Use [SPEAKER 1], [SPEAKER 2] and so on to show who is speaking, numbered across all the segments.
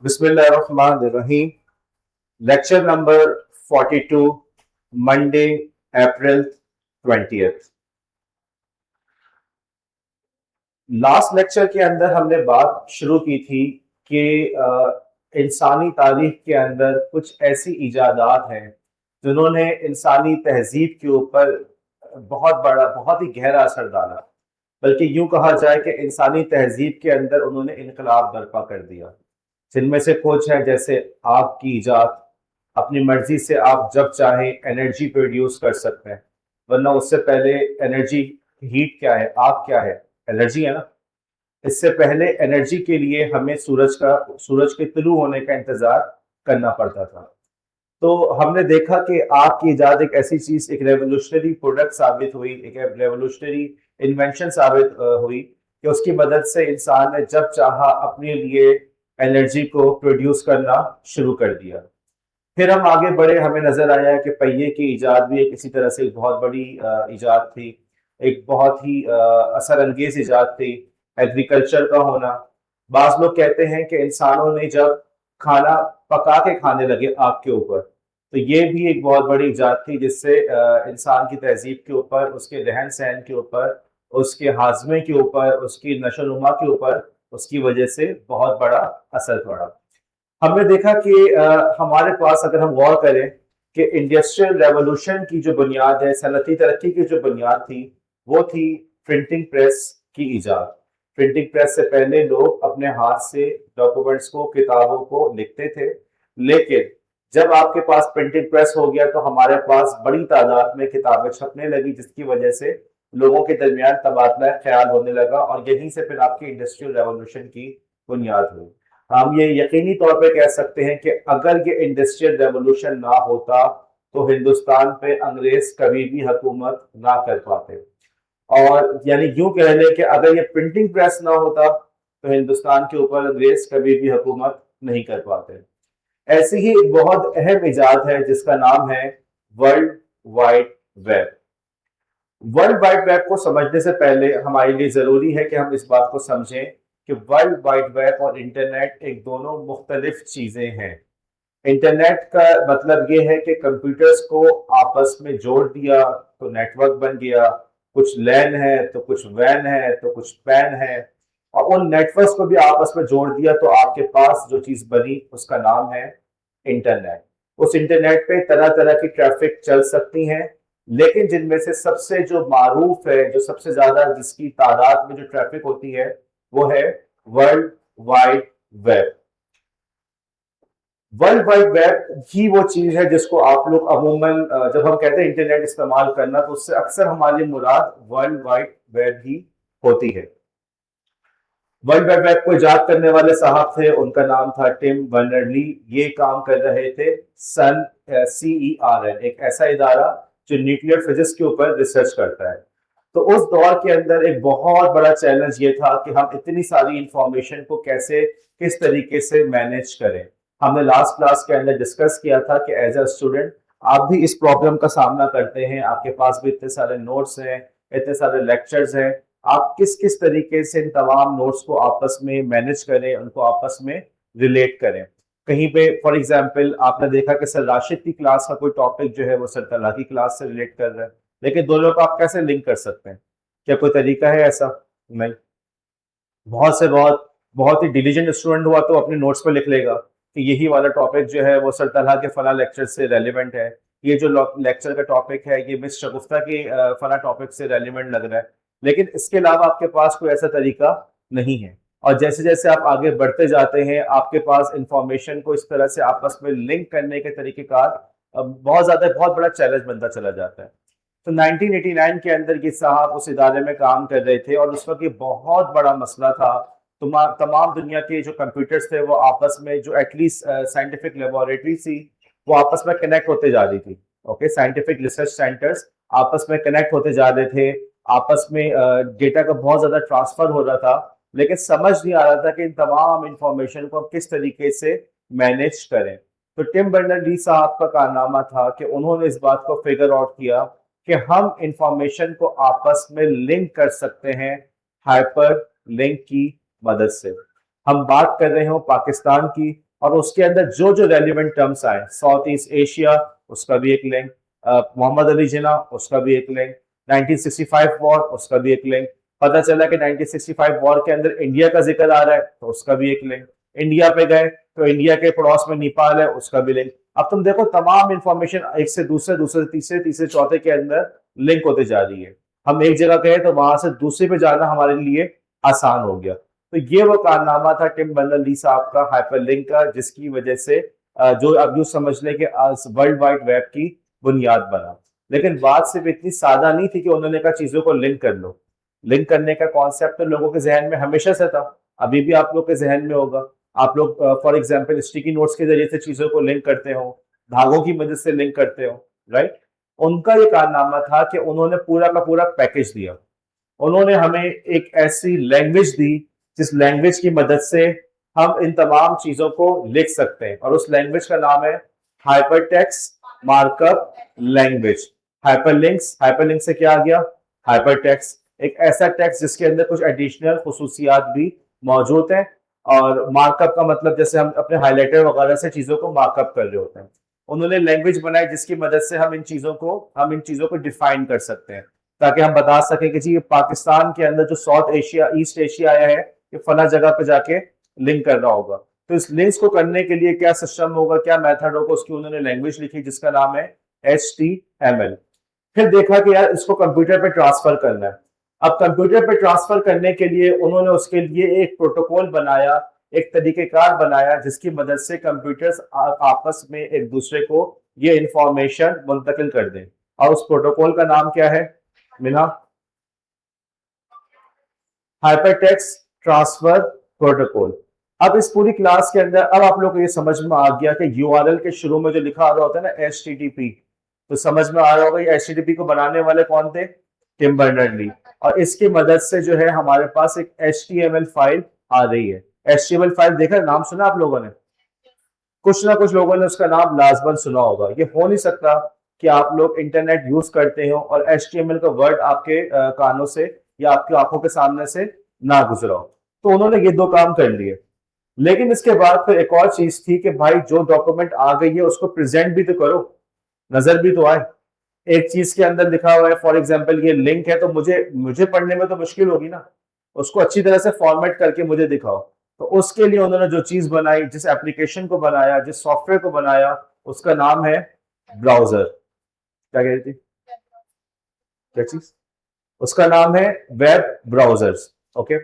[SPEAKER 1] बिस्मिल्लाहिर्रहमानिर्रहीम। Lecture number 42, Monday अप्रैल 20th। Last lecture के अंदर हमने बात शुरू की थी कि इंसानी तारीख के अंदर कुछ ऐसी इजादात हैं जिन्होंने इंसानी तहजीब के ऊपर बहुत ही गहरा असर डाला। बल्कि यूं कहा जाए कि इंसानी तहजीब के अंदर उन्होंने इनकलाब बर्पा कर दिया। जिनमें से कुछ है जैसे आग की इजाद। अपनी मर्जी से आप जब चाहें एनर्जी प्रोड्यूस कर सकते हैं, वरना उससे पहले एनर्जी, हीट क्या है, आग क्या है, एनर्जी है ना। इससे पहले एनर्जी के लिए हमें सूरज के तुलू होने का इंतजार करना पड़ता था। तो हमने देखा कि आग की इजाद एक ऐसी चीज, एक रेवोल्यूशनरी प्रोडक्ट साबित हुई, एक रेवोल्यूशनरी इन्वेंशन साबित हुई कि उसकी मदद से इंसान ने जब चाहा अपने लिए एनर्जी को प्रोड्यूस करना शुरू कर दिया। फिर हम आगे बढ़े, हमें नजर आया कि पहिए की इजाद भी एक इसी तरह से एक बहुत बड़ी इजाद थी, एक बहुत ही असर अंगेज इजाद थी। एग्रीकल्चर का होना, बाज लोग कहते हैं कि इंसानों ने जब खाना पका के खाने लगे आग के ऊपर, तो ये भी एक बहुत बड़ी इजाद थी जिससे इंसान की तहजीब के ऊपर, उसके रहन सहन के ऊपर, उसके हाजमे के ऊपर, उसकी नशोनुमा के ऊपर, उसकी वजह से बहुत बड़ा असर पड़ा। हमने देखा कि हमारे पास, अगर हम गौर करें कि इंडस्ट्रियल रेवोल्यूशन की जो बुनियाद है, सनअती तरक्की की जो बुनियाद थी, वो थी प्रिंटिंग प्रेस की इजाद। प्रिंटिंग प्रेस से पहले लोग अपने हाथ से डॉक्यूमेंट्स को, किताबों को लिखते थे। लेकिन जब आपके पास प्रिंटिंग प्रेस हो गया तो हमारे पास बड़ी तादाद में किताबें छपने लगी, जिसकी वजह से लोगों के दरमियान तबादला ख्याल होने लगा, और यहीं से फिर आपकी इंडस्ट्रियल रेवोल्यूशन की बुनियाद हुई। हम ये यकीनी तौर पे कह सकते हैं कि अगर ये इंडस्ट्रियल रेवोल्यूशन ना होता तो हिंदुस्तान पे अंग्रेज कभी भी हुकूमत ना कर पाते। और यानी यूं कह लें कि अगर ये प्रिंटिंग प्रेस ना होता तो हिंदुस्तान के ऊपर अंग्रेज कभी भी हुकूमत नहीं कर पाते। ऐसी ही एक बहुत अहम इजाद है जिसका नाम है world wide web. World wide web को समझने से पहले हमारे लिए जरूरी है कि हम इस बात को समझें कि वर्ल्ड वाइड वेब और इंटरनेट एक दोनों मुख्तलिफ चीजें हैं। इंटरनेट का मतलब ये है कि कंप्यूटर्स को आपस में जोड़ दिया तो नेटवर्क बन गया। कुछ लैन है तो कुछ वैन है तो कुछ पैन है, और उन नेटवर्क्स को भी आपस में जोड़ दिया तो आपके पास जो चीज बनी उसका नाम है इंटरनेट। उस इंटरनेट पे तरह तरह की ट्रैफिक चल सकती है, लेकिन जिनमें से सबसे जो मारूफ है, जो सबसे ज्यादा जिसकी तादाद में जो ट्रैफिक होती है, वो है world wide web. World wide web ही वो चीज है जिसको आप लोग अमूमन जब हम कहते हैं इंटरनेट इस्तेमाल करना, तो उससे अक्सर हमारी मुराद वर्ल्ड वाइड वेब ही होती है। वर्ल्ड वाइड वेब को इजाद करने वाले साहब थे, उनका नाम था टिम बर्नर्स-ली। ये काम कर रहे थे सन CERN, एक ऐसा इदारा जो न्यूक्लियर फिजिक्स के ऊपर रिसर्च करता है। तो उस दौर के अंदर एक बहुत बड़ा चैलेंज ये था कि हम इतनी सारी इंफॉर्मेशन को कैसे, किस तरीके से मैनेज करें। हमने लास्ट क्लास के अंदर डिस्कस किया था कि एज अ स्टूडेंट आप भी इस प्रॉब्लम का सामना करते हैं। आपके पास भी इतने सारे नोट्स हैं, इतने सारे लेक्चर्स हैं, आप किस किस तरीके से इन तमाम नोट्स को आपस में मैनेज करें, उनको आपस में रिलेट करें। कहीं पे फॉर एग्जांपल आपने देखा कि सर राशिद की क्लास का कोई टॉपिक जो है वो सर तलहा की क्लास से रिलेट कर रहा है, लेकिन दोनों को आप कैसे लिंक कर सकते हैं? क्या कोई तरीका है ऐसा? नहीं। बहुत से बहुत ही डिलीजेंट स्टूडेंट हुआ तो अपने नोट्स पर लिख लेगा कि यही वाला टॉपिक जो है वो सर तलहा के फला लेक्चर से रेलिवेंट है, ये जो लेक्चर का टॉपिक है ये मिस शगुफ्ता के फला टॉपिक से रेलिवेंट लग रहा है। लेकिन इसके अलावा आपके पास कोई ऐसा तरीका नहीं है। और जैसे जैसे आप आगे बढ़ते जाते हैं, आपके पास इंफॉर्मेशन को इस तरह से आपस में लिंक करने के तरीकेकार बहुत बड़ा चैलेंज बनता चला जाता है। तो 1989 के अंदर ये साहब उस इदारे में काम कर रहे थे, और उस वक्त ये बहुत बड़ा मसला था। तमाम दुनिया के जो कंप्यूटर्स थे वो आपस में, जो एटलीस्ट साइंटिफिक लेबोरेटरी थी, वो आपस में कनेक्ट होते जा रही थी। ओके, साइंटिफिक रिसर्च सेंटर्स आपस में कनेक्ट होते जा रहे थे, आपस में डेटा का बहुत ज्यादा ट्रांसफर हो रहा था। लेकिन समझ नहीं आ रहा था कि इन तमाम इंफॉर्मेशन को हम किस तरीके से मैनेज करें। तो टिम बर्नर्स-ली साहब का कारनामा था कि उन्होंने इस बात को फिगर आउट किया कि हम इंफॉर्मेशन को आपस में लिंक कर सकते हैं हाइपर लिंक की मदद से। हम बात कर रहे हो पाकिस्तान की, और उसके अंदर जो जो रेलिवेंट टर्म्स आए, साउथ ईस्ट एशिया उसका भी एक लिंक, मोहम्मद अली जिना उसका भी एक लिंक, 1965 वॉर उसका भी एक लिंक, पता चला कि 1965 वॉर के अंदर इंडिया का जिक्र आ रहा है तो उसका भी एक लिंक, इंडिया पे गए तो इंडिया के पड़ोस में नेपाल है उसका भी लिंक। अब तुम देखो तमाम इंफॉर्मेशन एक से दूसरे, दूसरे से तीसरे, तीसरे चौथे के अंदर लिंक होते जा रही है। हम एक जगह गए तो वहां से दूसरे पे जाना हमारे लिए आसान हो गया। तो ये वो कारनामा था टिम बर्नर्स-ली साहब का हाइपरलिंक का, जिसकी वजह से जो अब यूं समझ लें कि आज वर्ल्ड वाइड वेब की बुनियाद बना। लेकिन बात सिर्फ इतनी सादा नहीं थी कि उन्होंने कहा चीजों को लिंक कर लो। लिंक करने का कॉन्सेप्ट तो लोगों के जहन में हमेशा से था, अभी भी आप लोग के जहन में होगा। आप लोग फॉर एग्जाम्पल स्टिकी नोट्स के जरिए से चीजों को लिंक करते हो, धागों की मदद से लिंक करते हो, राइट। उनका ये कारनामा था कि उन्होंने पूरा का पूरा पैकेज दिया। उन्होंने हमें एक ऐसी लैंग्वेज दी जिस लैंग्वेज की मदद से हम इन तमाम चीजों को लिख सकते हैं, और उस लैंग्वेज का नाम है hypertext markup language. Hyperlinks, hyperlink से क्या आ गया, हाइपरटेक्स्ट, एक ऐसा टेक्स्ट जिसके अंदर कुछ एडिशनल खुसूसियात भी मौजूद हैं। और मार्कअप का मतलब जैसे हम अपने हाइलाइटर वगैरह से चीजों को मार्कअप कर रहे होते हैं। उन्होंने लैंग्वेज बनाई जिसकी मदद से हम इन चीजों को डिफाइन कर सकते हैं, ताकि हम बता सकें कि जी ये पाकिस्तान के अंदर जो साउथ एशिया ईस्ट एशिया आया है ये फला जगह पे जाके लिंक कर रहा होगा। तो इस लिंक्स को करने के लिए क्या सिस्टम होगा, क्या मेथड होगा, उसकी उन्होंने लैंग्वेज लिखी जिसका नाम है HTML। फिर देखा कि यार इसको कंप्यूटर पे ट्रांसफर करना है। अब कंप्यूटर पे ट्रांसफर करने के लिए उन्होंने उसके लिए एक प्रोटोकॉल बनाया, एक तरीकेकार बनाया जिसकी मदद से कंप्यूटर्स आपस में एक दूसरे को ये इंफॉर्मेशन मुंतकिल कर दें। और उस प्रोटोकॉल का नाम क्या है मिना? Hypertext transfer protocol. अब इस पूरी क्लास के अंदर अब आप लोग को ये समझ में आ गया कि यूआरएल के शुरू में जो लिखा आ रहा होता है ना HTTP, तो समझ में आ रहा होगा ये HTTP को बनाने वाले कौन थे, टिम बर्नर्स-ली। और इसकी मदद से जो है हमारे पास एक HTML फाइल आ रही है। HTML फाइल देखा, नाम सुना आप लोगों ने? कुछ ना कुछ लोगों ने उसका नाम लाजमन सुना होगा। ये हो नहीं सकता कि आप लोग इंटरनेट यूज करते हो और HTML का वर्ड आपके कानों से या आपकी आंखों के सामने से ना गुजरा हो। तो उन्होंने ये दो काम कर लिए। लेकिन इसके बाद फिर एक और चीज थी कि भाई जो डॉक्यूमेंट आ गई है उसको प्रेजेंट भी तो करो, नजर भी तो आए। एक चीज के अंदर लिखा हुआ है, फॉर एग्जाम्पल ये लिंक है, तो मुझे मुझे पढ़ने में तो मुश्किल होगी ना, उसको अच्छी तरह से फॉर्मेट करके मुझे दिखाओ। तो उसके लिए उन्होंने जो चीज बनाई, जिस एप्लीकेशन को बनाया, जिस सॉफ्टवेयर को बनाया, उसका नाम है ब्राउजर। क्या कह रही थी, क्या चीज? उसका नाम है वेब ब्राउजर्स। ओके,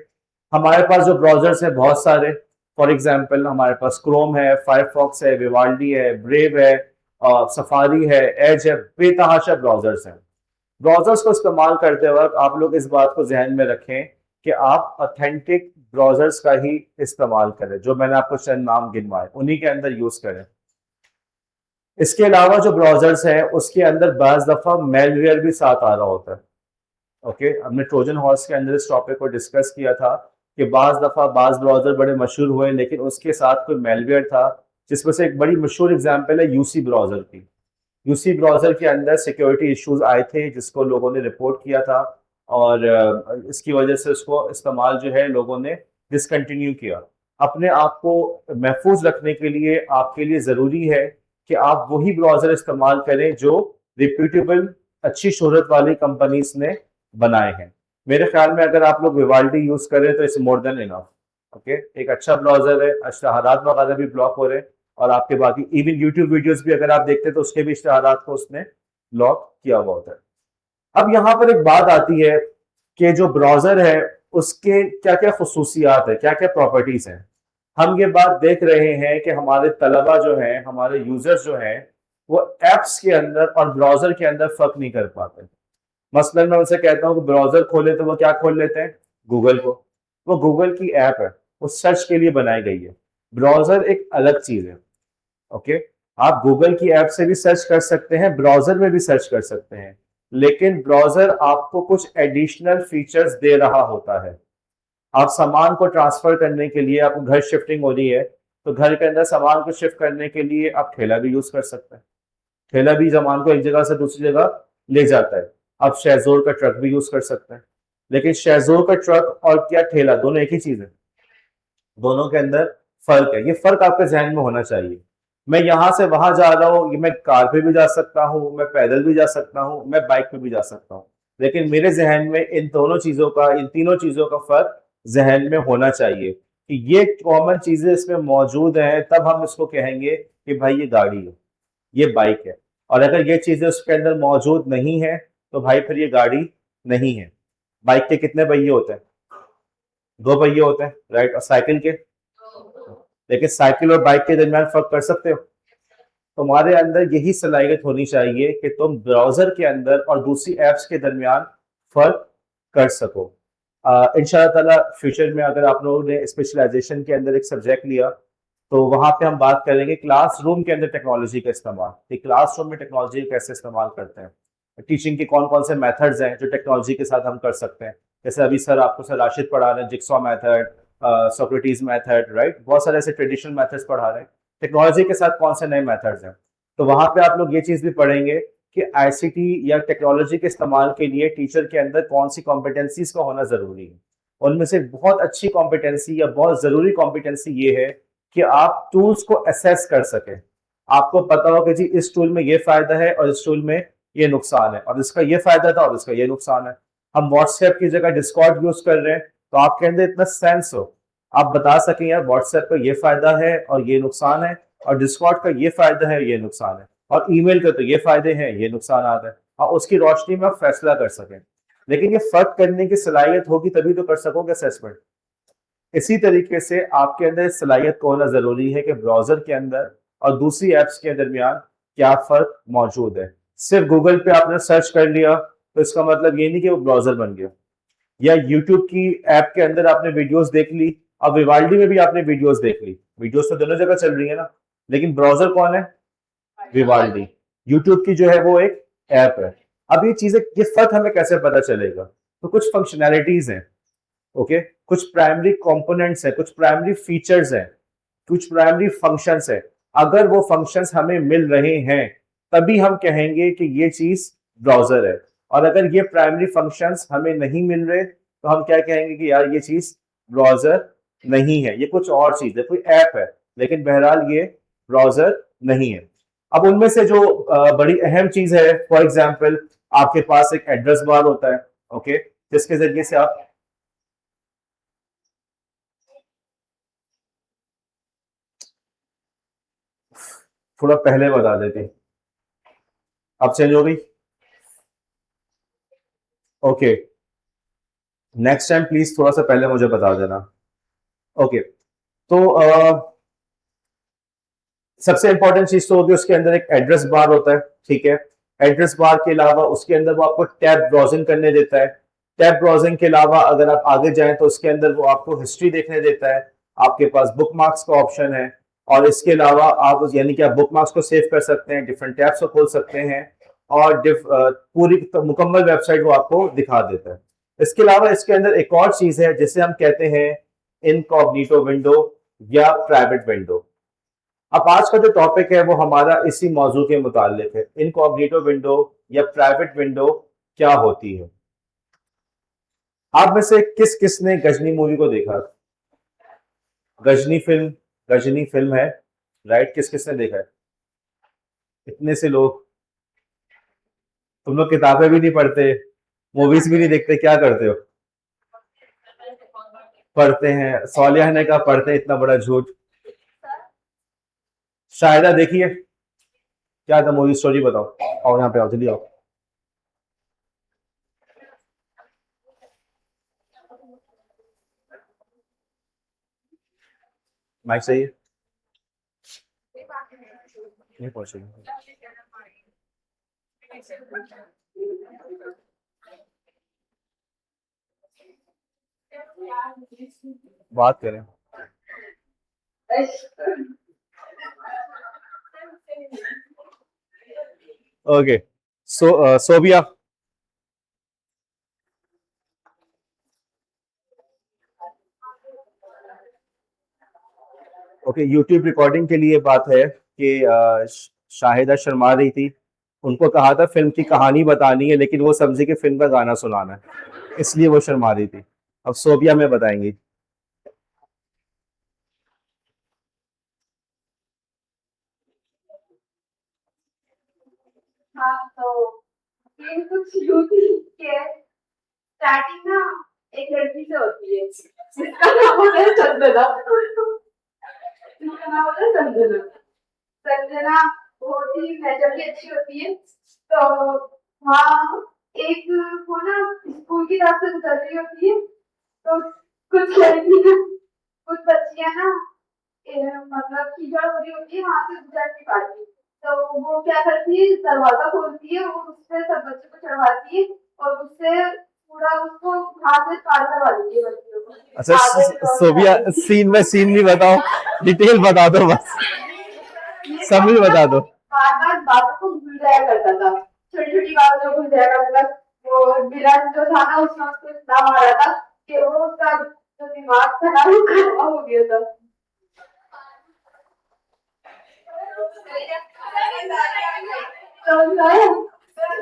[SPEAKER 1] हमारे पास जो ब्राउजर्स है बहुत सारे। फॉर एग्जाम्पल हमारे पास क्रोम है, फायरफॉक्स है, विवाल्डी है, ब्रेव है, सफारी है, एज है, बेतहाशा ब्राउजर्स हैं। ब्राउजर्स को इस्तेमाल करते वक्त आप लोग इस बात को जहन में रखें कि आप ऑथेंटिक ब्राउजर्स का ही इस्तेमाल करें, जो मैंने आपको चंद नाम गिनवाए उन्हीं के अंदर यूज करें। इसके अलावा जो ब्राउजर्स हैं उसके अंदर बाज दफा मेलवेयर भी साथ आ रहा होता है। ओके, हमने ट्रोजन हॉर्स के अंदर इस टॉपिक को डिस्कस किया था कि बाज दफा बाज ब्राउजर बड़े मशहूर हुए लेकिन उसके साथ कोई मेलवेयर था, जिसमें से एक बड़ी मशहूर एग्जांपल है यूसी ब्राउजर की। यूसी ब्राउजर के अंदर सिक्योरिटी इश्यूज आए थे जिसको लोगों ने रिपोर्ट किया था, और इसकी वजह से उसको इस्तेमाल जो है लोगों ने डिसकंटिन्यू किया। अपने आप को महफूज रखने के लिए आपके लिए ज़रूरी है कि आप वही ब्राउजर इस्तेमाल करें जो रिप्यूटेबल, अच्छी शोहरत वाली कंपनीज ने बनाए हैं। मेरे ख्याल में अगर आप लोग विवाल्डी यूज करें तो it's more than enough. Okay, एक अच्छा ब्राउजर है, इश्तहारात वगैरह भी ब्लॉक हो रहे हैं, और आपके बाकी इवन यूट्यूब वीडियोस भी अगर आप देखते हैं तो उसके भी इश्तहारात को उसने ब्लॉक किया हुआ होता है। अब यहाँ पर एक बात आती है कि जो ब्राउजर है उसके क्या क्या खसूसियात है, क्या क्या प्रॉपर्टीज हैं। हम ये बात देख रहे हैं कि हमारे तलबा जो हैं, हमारे यूजर्स जो हैं, वो एप्स के अंदर और ब्राउजर के अंदर फर्क नहीं कर पाते। मसलन मैं उनसे कहता हूँ कि ब्राउजर खोले तो वो क्या खोल लेते हैं, गूगल को। वो गूगल की ऐप है, वो सर्च के लिए बनाई गई है। ब्राउजर एक अलग चीज है। ओके, आप गूगल की ऐप से भी सर्च कर सकते हैं, ब्राउजर में भी सर्च कर सकते हैं, लेकिन ब्राउजर आपको कुछ एडिशनल फीचर्स दे रहा होता है। आप सामान को ट्रांसफर करने के लिए, आपको घर शिफ्टिंग हो रही है तो घर के अंदर सामान को शिफ्ट करने के लिए आप ठेला भी यूज कर सकते हैं। ठेला भी सामान को एक जगह से दूसरी जगह ले जाता है। आप शेजोर का ट्रक भी यूज कर सकते हैं, लेकिन शेजोर का ट्रक और क्या ठेला दोनों एक ही चीज है? दोनों के अंदर फर्क है, ये फर्क आपके जहन में होना चाहिए। मैं यहाँ से वहां जा रहा हूँ, ये मैं कार पे भी जा सकता हूँ, मैं पैदल भी जा सकता हूँ, मैं बाइक पे भी जा सकता हूँ, लेकिन मेरे जहन में इन दोनों चीजों का, इन तीनों चीजों का फर्क जहन में होना चाहिए कि ये कॉमन चीजें इसमें मौजूद हैं, तब हम इसको कहेंगे कि भाई ये गाड़ी है, ये बाइक है। और अगर ये चीजें उसके अंदर मौजूद नहीं है तो भाई फिर ये गाड़ी नहीं है। बाइक के कितने पहिए होते हैं? दो पहिए होते हैं, राइट। और साइकिल के? लेकिन साइकिल और बाइक के दरमियान फर्क कर सकते हो? तुम्हारे अंदर यही सलाहियत होनी चाहिए कि तुम ब्राउजर के अंदर और दूसरी एप्स के दरमियान फर्क कर सको। इंशाल्लाह ताला फ्यूचर में अगर आप लोगों ने स्पेशलाइजेशन के अंदर एक सब्जेक्ट लिया तो वहां पे हम बात करेंगे क्लासरूम के अंदर टेक्नोलॉजी का इस्तेमाल, कि क्लासरूम में टेक्नोलॉजी कैसे इस्तेमाल करते हैं, टीचिंग के कौन कौन से मेथड्स हैं जो टेक्नोलॉजी के साथ हम कर सकते हैं। जैसे अभी सर राशिद पढ़ा रहे हैं jigsaw method, Socrates method, right. बहुत सारे ऐसे ट्रेडिशनल मेथड्स पढ़ा रहे हैं, टेक्नोलॉजी के साथ कौन से नए मेथड्स हैं। तो वहां पे आप लोग ये चीज भी पढ़ेंगे कि आईसीटी या टेक्नोलॉजी के इस्तेमाल के लिए टीचर के अंदर कौन सी कॉम्पिटेंसीज का होना जरूरी है। उनमें से बहुत अच्छी कॉम्पिटेंसी या बहुत जरूरी कॉम्पिटेंसी ये है कि आप टूल्स को असेस कर सकें। आपको पता हो कि जी इस टूल में ये फायदा है और इस टूल में ये नुकसान है, और इसका ये फायदा था और इसका ये नुकसान है। हम व्हाट्सएप की जगह डिस्कॉर्ड यूज कर रहे हैं, तो आपके अंदर इतना सेंस हो, आप बता सकें यार व्हाट्सएप का ये फायदा है और ये नुकसान है, और डिस्कॉर्ड का ये फायदा है ये नुकसान है, और ईमेल का तो ये फायदे हैं ये नुकसान आता है, और उसकी रोशनी में आप फैसला कर सकें। लेकिन ये फर्क करने की सलाहियत होगी तभी तो कर सकोगे असेसमेंट। इसी तरीके से आपके अंदर सलाहियत को होना जरूरी है कि ब्राउजर के अंदर और दूसरी एप्स के दरमियान क्या फर्क मौजूद है। सिर्फ गूगल पे आपने सर्च कर लिया तो इसका मतलब ये नहीं कि वो ब्राउजर बन गया, या यूट्यूब की ऐप के अंदर आपने वीडियोस देख ली, अब विवाल्डी में भी आपने वीडियोस देख ली, वीडियोस तो दोनों जगह चल रही है ना, लेकिन ब्राउजर कौन है? विवाल्डी। यूट्यूब की जो है वो एक ऐप है। अब ये चीजें, ये फर्क हमें कैसे पता चलेगा? तो कुछ फंक्शनैलिटीज हैं, ओके, कुछ प्राइमरी कंपोनेंट्स है, कुछ प्राइमरी फीचर्स है, कुछ प्राइमरी फंक्शंस है। अगर वो फंक्शंस हमें मिल रहे हैं तभी हम कहेंगे कि ये चीज ब्राउजर है, और अगर ये प्राइमरी फंक्शंस हमें नहीं मिल रहे तो हम क्या कहेंगे कि यार ये चीज ब्राउजर नहीं है, ये कुछ और चीज है, कोई ऐप है, लेकिन बहरहाल ये ब्राउजर नहीं है। अब उनमें से जो बड़ी अहम चीज है, फॉर एग्जाम्पल आपके पास एक एड्रेस बार होता है, ओके, जिसके जरिए से आप थोड़ा पहले बता देते। अब चेंज हो गई? ओके, नेक्स्ट टाइम प्लीज थोड़ा सा पहले मुझे बता देना। ओके, तो सबसे इंपॉर्टेंट चीज तो होगी उसके अंदर एक एड्रेस बार होता है, ठीक है। एड्रेस बार के अलावा उसके अंदर वो आपको टैब ब्राउजिंग करने देता है। टैब ब्राउजिंग के अलावा अगर आप आगे जाएं तो उसके अंदर वो आपको हिस्ट्री देखने देता है, आपके पास बुक मार्क्स का ऑप्शन है, और इसके अलावा आप यानी कि आप बुक मार्क्स को सेव कर सकते हैं, डिफरेंट टैब्स को खोल सकते हैं, और पूरी मुकम्मल वेबसाइट वो आपको दिखा देता है। इसके अलावा इसके अंदर एक और चीज है जिसे हम कहते हैं इनकॉग्निटो विंडो या प्राइवेट विंडो। अब आज का जो टॉपिक है वो हमारा इसी मौजू के मुतालिक है, इनकॉग्निटो विंडो या प्राइवेट विंडो क्या होती है। आप में से किस किस ने गजनी मूवी को देखा? गजनी फिल्म, गजनी फिल्म है, राइट। किस किस ने देखा है? इतने से लोग। तुम लोग किताबें भी नहीं पढ़ते, मूवीज भी नहीं देखते, क्या करते हो? पढ़ते हैं, सौलिया ने कहा पढ़ते हैं, इतना बड़ा झूठ। शायदा देखिए, क्या था मूवी, स्टोरी बताओ। आओ यहाँ पे, आओ जल्दी आओ। माइक सही है? नहीं पहुंचेगी। बात करें। Okay, Sobia. Okay, YouTube recording के लिए बात है कि शाहिदा शर्मा रही थी, उनको कहा था फिल्म की कहानी बतानी है, लेकिन वो समझी कि फिल्म का गाना सुनाना है, इसलिए वो शर्मा रही थी। अब सोबिया में बताएंगी।
[SPEAKER 2] हाँ, तो ये कुछ यूँ थी कि स्टार्टिंग ना एक लड़की से होती है, जिसका नाम होता है संजना। जिसका नाम होता है संजना। संजना बहुत ही नेचर की अच्छी होती है। तो वहाँ एक वो ना स्कूल की तरफ से गुजर रही होती है। तो कुछ लड़कियाँ कुछ बच्चियाँ ना मतलब कीचड़ हो रही होती है, वहाँ से गुजर नहीं पाती। तो वो क्या करती है, दरवाजा खोलती है और उससे सब बच्चों को चढ़वाती है और उससे पूरा उसको हाथ से पार करवा देती है बच्चियों को,
[SPEAKER 1] अच्छा,
[SPEAKER 2] आगे क्रॉस करा
[SPEAKER 1] सोबिया,
[SPEAKER 2] देती है।
[SPEAKER 1] सीन में सीन नहीं बताओ, डिटेल बता दो बस,
[SPEAKER 2] ये क्या
[SPEAKER 1] समझ
[SPEAKER 2] मतलब
[SPEAKER 1] बता
[SPEAKER 2] वो
[SPEAKER 1] दो।
[SPEAKER 2] बार बार बातों को भूल जाया करता था, छोटी छोटी बातों को भूल जाया करता था। वो विलन जो था ना, उसने उसको इतना मारा था कि वो उसका जो दिमाग था ना, वो खराब हो गया था। समझ आया?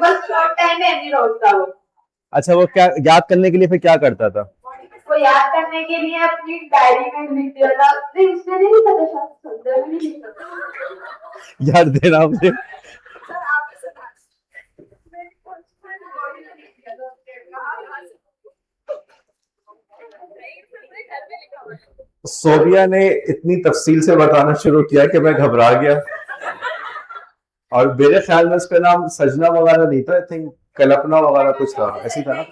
[SPEAKER 2] बस शॉर्ट टाइम में नहीं रोकता वो।
[SPEAKER 1] अच्छा, वो क्या याद करने के लिए फिर क्या करता था?
[SPEAKER 2] वो याद करने के लिए अपनी डायरी में लिख दिया था। नहीं, उसने नहीं लिखा था, शायद संध्या में नहीं लिखा था।
[SPEAKER 1] याद देना मुझे। सोबिया ने इतनी तफसील से बताना शुरू किया कि मैं घबरा गया। और मेरे ख्याल में उसका नाम सजना वगैरह नहीं था, आई थिंक कल्पना वगैरह कुछ था, ऐसी था ना।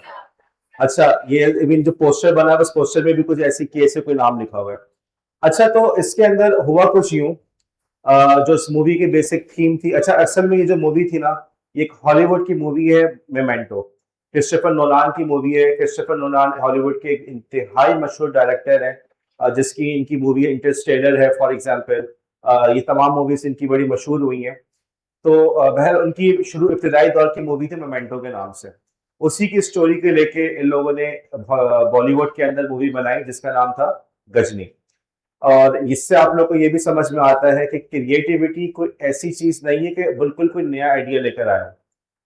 [SPEAKER 1] अच्छा, ये इवन जो पोस्टर बना है, उस पोस्टर में भी कुछ ऐसी केस से कोई नाम लिखा हुआ है। अच्छा, तो इसके अंदर हुआ कुछ यूं, जो इस मूवी की बेसिक थीम थी। अच्छा, असल में ये जो मूवी थी ना, ये एक हॉलीवुड की मूवी है, मेमेंटो। क्रिस्टोफर नोलान की मूवी है। क्रिस्टोफर नोलान हॉलीवुड के एक इंतहाई मशहूर डायरेक्टर हैं, जिसकी इनकी मूवी इंटरस्टेलर है फॉर एग्जांपल। ये तमाम मूवीज इनकी बड़ी मशहूर हुई हैं। तो बहर उनकी शुरू इब्तदाई दौर की मूवी थी मोमेंटो के नाम से। उसी की स्टोरी के लेके इन लोगों ने बॉलीवुड के अंदर मूवी बनाई जिसका नाम था गजनी। और इससे आप लोग को ये भी समझ में आता है कि क्रिएटिविटी कोई ऐसी चीज नहीं है कि बिल्कुल कोई नया आइडिया लेकर आया।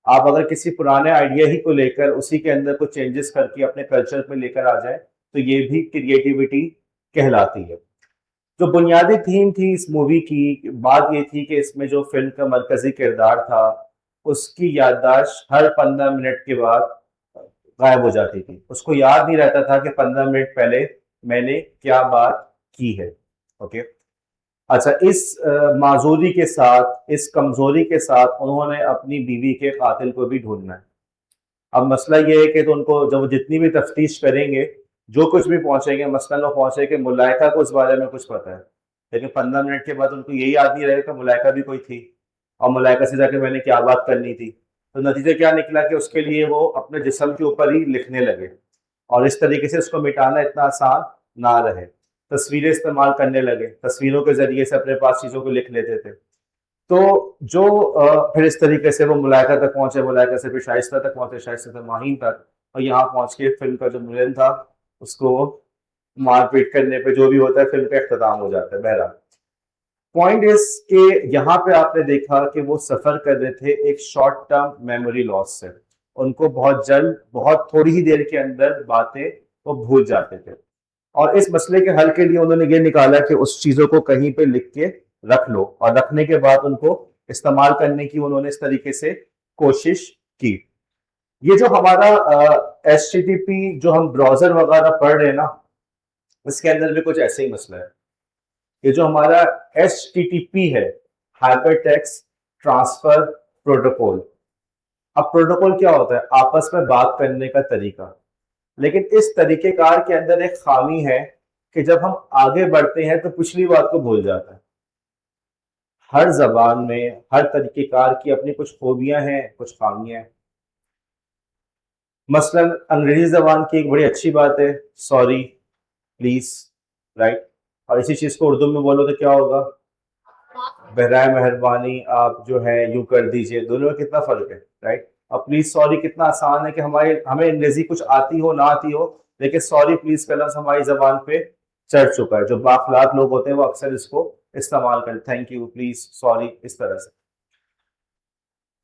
[SPEAKER 1] आप अगर किसी पुराने आइडिया ही को लेकर उसी के अंदर कुछ चेंजेस करके अपने कल्चर में लेकर आ जाए, तो ये भी क्रिएटिविटी कहलाती है। जो बुनियादी थीम थी इस मूवी की, बात ये थी कि इसमें जो फिल्म का मरकजी किरदार था, उसकी याददाश्त हर 15 मिनट के बाद गायब हो जाती थी। उसको याद नहीं रहता था कि 15 मिनट पहले मैंने क्या बात की है। ओके। अच्छा, इस माजूरी के साथ, इस कमजोरी के साथ उन्होंने अपनी बीवी के कातिल को भी ढूंढना है। अब मसला ये है कि तो उनको जब वो जितनी भी तफ्तीश करेंगे, जो कुछ भी पहुंचेंगे, मसलन वो पहुंचे कि मुलायका को इस बारे में कुछ पता है, लेकिन 15 मिनट के बाद उनको यही याद नहीं रहेगा कि मुलायका भी कोई थी और मुलायका से जाके मैंने क्या बात करनी थी। तो नतीजा क्या निकला कि उसके लिए वो अपने जिस्म के ऊपर ही लिखने लगे, और इस तरीके से उसको मिटाना इतना आसान ना रहे। तस्वीरें इस्तेमाल करने लगे, तस्वीरों के जरिए से अपने पास चीज़ों को लिख लेते थे। तो जो फिर इस तरीके से वो मुलायका तक पहुंचे, मुलायका से फिर शाइस्ता तक पहुंचे, शाइस्ता से माहीन तक, और यहाँ पहुंच के फिल्म का जो विलेन था उसको मारपीट करने पे जो भी होता है फिल्म का अख्ताम हो जाता है। बहरहाल, पॉइंट इज के यहाँ पे आपने देखा कि वो सफर कर रहे थे एक शॉर्ट टर्म मेमोरी लॉस से। उनको बहुत जल्द, बहुत थोड़ी ही देर के अंदर बातें वो भूल जाते थे। और इस मसले के हल के लिए उन्होंने ये निकाला कि उस चीजों को कहीं पे लिख के रख लो, और रखने के बाद उनको इस्तेमाल करने की उन्होंने इस तरीके से कोशिश की। ये जो हमारा HTTP जो हम ब्राउजर वगैरह पढ़ रहे हैं ना, इसके अंदर भी कुछ ऐसे ही मसला है। ये जो हमारा HTTP है, हाइपर टेक्स्ट ट्रांसफर प्रोटोकॉल। अब प्रोटोकॉल क्या होता है? आपस में बात करने का तरीका। लेकिन इस तरीकेकार के अंदर एक खामी है कि जब हम आगे बढ़ते हैं तो पिछली बात को भूल जाता है। हर जबान में, हर तरीकेकार की अपनी कुछ खूबियां हैं, कुछ खामियां हैं। मसलन अंग्रेजी जबान की एक बड़ी अच्छी बात है सॉरी, प्लीज, राइट। और इसी चीज को उर्दू में बोलो तो क्या होगा? बहराए मेहरबानी, आप जो है यूं कर दीजिए। दोनों में कितना फर्क है, राइट। और प्लीज सॉरी कितना आसान है कि हमारे हमें अंग्रेजी कुछ आती हो ना आती हो, लेकिन सॉरी प्लीज का लफ्ज हमारी जबान पे चढ़ चुका है। जो बाखलाक लोग होते हैं वो अक्सर इसको इस्तेमाल करते, थैंक यू, प्लीज, सॉरी, इस तरह से।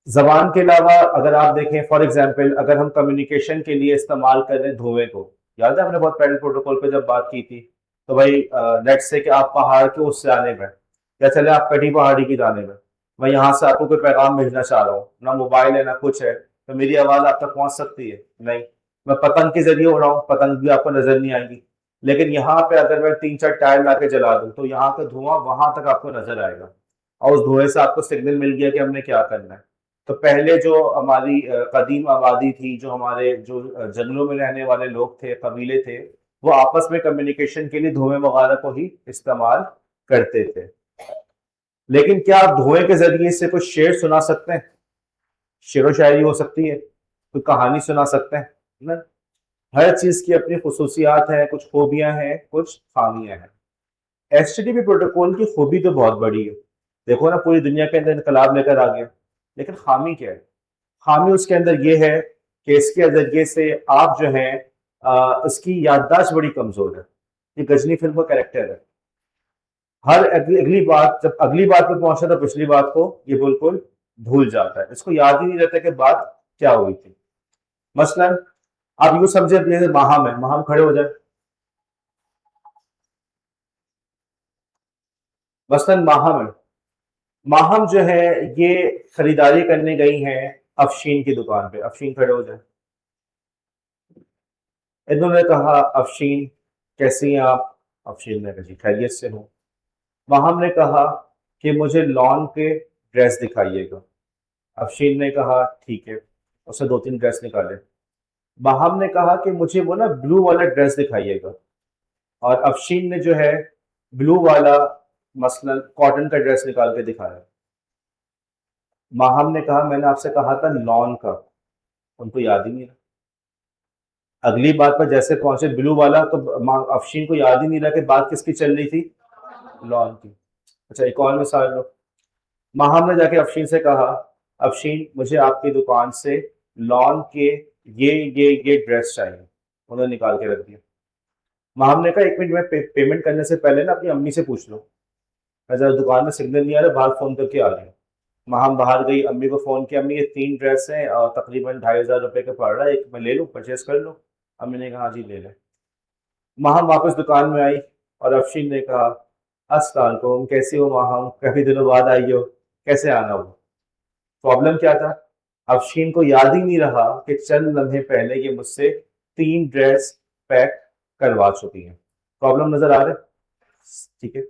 [SPEAKER 1] जबान के अलावा अगर आप देखें, फॉर एग्जाम्पल, अगर हम कम्युनिकेशन के लिए इस्तेमाल कर रहे हैं धुएं को, याद है हमने बहुत पहले प्रोटोकॉल पे जब बात की थी, तो भाई लेट्स से कि आप पहाड़ के उस जाने में, या चले आप कटी पहाड़ी की जाने में, मैं यहाँ से आपको कोई पैगाम भेजना चाह रहा हूँ, ना मोबाइल है ना कुछ है, तो मेरी आवाज आप तक पहुंच सकती है? नहीं। मैं पतंग के जरिए उड़ाऊं, पतंग भी आपको नजर नहीं आएगी। लेकिन यहाँ पे अगर मैं 3-4 टायर ला के जला दूं तो यहाँ का धुआं वहां तक आपको नजर आएगा, और उस धुएं से आपको सिग्नल मिल गया कि हमने क्या करना है। तो पहले जो हमारी कदीम आबादी थी, जो हमारे जो जंगलों में रहने वाले लोग थे, कबीले थे, वो आपस में कम्युनिकेशन के लिए धुएं वगैरह को ही इस्तेमाल करते थे। लेकिन क्या आप धुएं के जरिए से कुछ शेर सुना सकते हैं? शेरो शायरी हो सकती है, कोई कहानी सुना सकते हैं? ना। हर चीज की अपनी खुसूसियात हैं, कुछ खूबियां हैं, कुछ खामियां हैं। एचटीटीपी प्रोटोकॉल की खूबी तो बहुत बड़ी है। देखो ना, पूरी दुनिया के अंदर इनकलाब लेकर आ गया। लेकिन खामी क्या है? खामी उसके अंदर ये है कि इसके जरिए से आप जो है, इसकी याददाश्त बड़ी कमजोर है। ये गजनी फिल्म का कैरेक्टर है। हर अगली अगली बात, जब अगली बात पे पहुंचा तो पिछली बात को ये बिल्कुल भूल जाता है। इसको याद ही नहीं रहता कि बात क्या हुई थी। मसलन आप यूं समझे, जैसे माहम है, माहम खड़े हो जाए। मसलन माहम है, माहम जो है ये खरीदारी करने गई हैं अफशीन की दुकान पे। अफशीन खड़े हो जाए। इन्होंने कहा, अफशीन कैसी हैं आप? अफशीन ने कहा, जी खैरियत से हूँ। माहम ने कहा कि मुझे लॉन के ड्रेस दिखाइएगा। अफशीन ने कहा ठीक है। उसने 2-3 ड्रेस निकाले। माहम ने कहा कि मुझे वो ना ब्लू वाला ड्रेस दिखाइएगा, और अफशीन ने जो है ब्लू वाला, मसलन कॉटन का ड्रेस निकाल के दिखाया। माहम ने कहा, मैंने आपसे कहा था लॉन का। उनको याद ही नहीं रहा। अगली बात पर जैसे पहुंचे ब्लू वाला, तो अफशीन को याद ही नहीं रहा कि बात किसकी चल रही थी, लॉन की। अच्छा, एक और मिसाल लो। माहम ने जाके अफशीन से कहा, अफशीन मुझे आपकी दुकान से लॉन के ये ड्रेस चाहिए। उन्होंने निकाल के रख दिया। माहम ने कहा, 1 मिनट में पेमेंट करने से पहले ना अपनी अम्मी से पूछ लो। मैं जरा दुकान में सिग्नल नहीं आ रहा, बाहर फोन करके आ रही हूँ। माहम बाहर गई, अम्मी को फोन किया, अम्मी ये 3 ड्रेस हैं और तकरीबन 2,500 रुपए का पड़ रहा है, एक मैं ले लूँ, परचेस कर लूँ? अम्मी ने कहा, हाँ जी ले लें। माहम वापस दुकान में आई, और अफशीन ने कहा, अस्सलाम वालेकुम, कैसी हो माहम, काफी दिनों बाद आई हो, कैसे आना हो? प्रॉब्लम क्या था? अफशीन को याद ही नहीं रहा कि चंद लम्हे पहले ये मुझसे 3 ड्रेस पैक करवा चुकी हैं। प्रॉब्लम नजर आ रहा है? ठीक है।